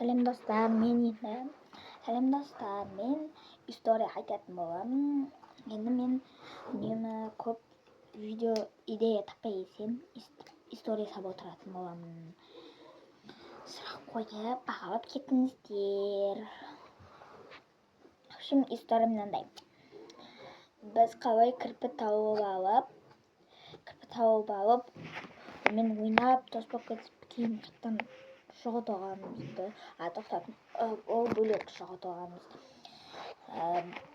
Сәлем достар, мен история айтатын боламын. Енді мен үнемі көп видео идея таппай кетсем, история салып отыратын боламын. Сұрақ қойып, бағалап кетіңіздер. В общем, история мынандай. Біз қалай кірпі тауып алып, мен ойнап, тоспақ кетіп, кейін қайттан жоғалтып алғанымызды, ол бөлек жоғалтып алғанымызды.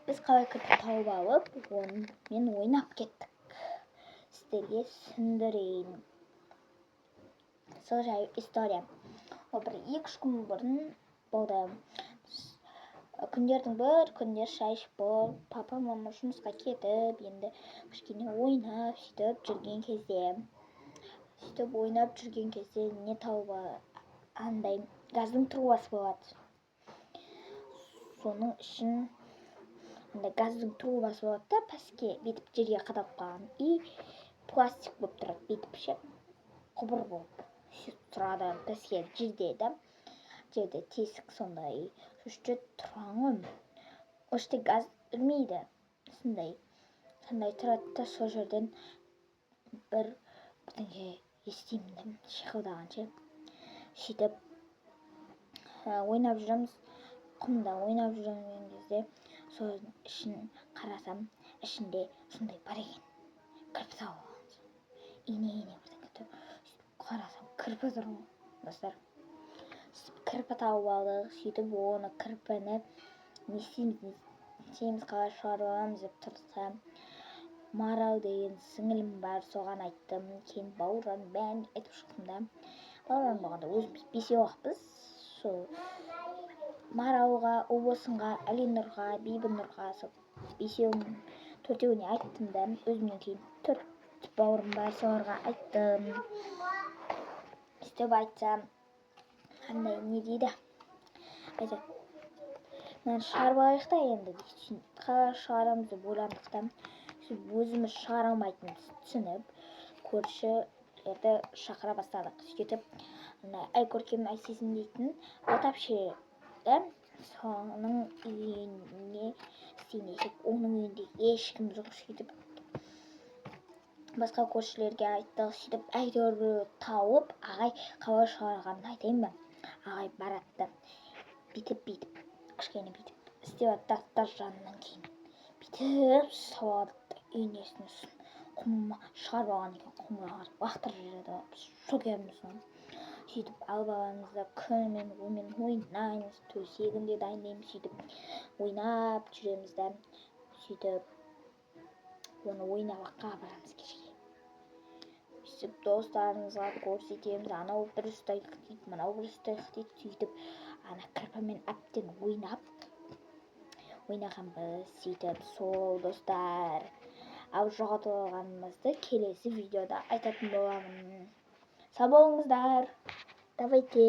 Біз қалай кірпі тауып алып, мен ойнап кеттік. Сіздерге түсіндірейін. Сол жайлы история. Ол бір 2-3 күн бұрын болды. Күндердің бір күндер шай ішіп болып, папа мама жұмысқа кетіп, енді кішкене ойнап сөйтіп жүрген кезде не тауып андай газдың трубасы болады. Соның үшін андай газдың трубасы болады да, пәске бетіп жерге қадап қалған. И пластик болып тұрады, бетіп ше, құбыр болып тұрады пәске жерде тесік сондай. Сөйтіп тұрған ғой. Өште газ үрмейді. Сондай тұрады да, сол жерден бірдеңе естимін, шиқылдаған ше. Сөйтіп ойнап жүреміз, құмда ойнап жүрген кезде сол ішін қарасам, ішінде сондай бар екен. Кірпі тауып алғанбыз. Ине бірдеңе тұр. Қарасам, кірпі тұр ғой, достар. Кірпі тауып алдық, сөйтіп оны кірпіні не істейміз, қалай шығарып аламыз деп тұрсам, Марал деген сіңілім бар, соған айттым. Кейін Бауыржан бәрін айтып шықтым да. Бауыржан болғанда өзіміз 5-еуақпыз. Сол Маралға, Ұлбосынға, Әлинұрға, Бибінұрға, сол 4-еуіне айттым да. Өзімнен кейін 4 бауырым бар, соларға айттым. Сөйтіп айтсам, қандай не дейді? Айтады, мынаны шығарып алайық та енді. Қалай шығарамыз деп ойландық та. Өзіміз шығара алмайтынымызды түсініп, көршілерді шақыра бастадық. Сөйтіп, әй көркем, әй сезім дейтін отапшы, соның үйіне істеймесек, оның үйінде ешкім жоқ. Сөйтіп, басқа көршілерге айттық. Сөйтіп, әйтеуір тауып, ағай қалай шығарғанын айтайын ба? Ағай баратты. Бүйтіп, кішкене бүйтіп істеп аттар жанынан кейін. Бүйтіп салады. Үйнесін құмыма шығарып алған екен, құмыға қарап лақтырып жібереді. Шокерміз соны. Сөйтіп алып аламыз да күнімен ойнаймыз, төсегін де дайындаймыз. Сөйтіп ойнап жүреміз да. Сөйтіп оны ойнабаққа барамыз кешке. Сөйтіп достарымызға көрсетеміз. Анау бір ұстайық дейді, мынау бір ұстайық дейді. Сөйтіп ана кірпімен әбден ойнағанбыз. Сөйтіп сол достар. Ал жоғалтып алғанымызды келесі видеода айтатын боламын. Сау болыңыздар. Давайте.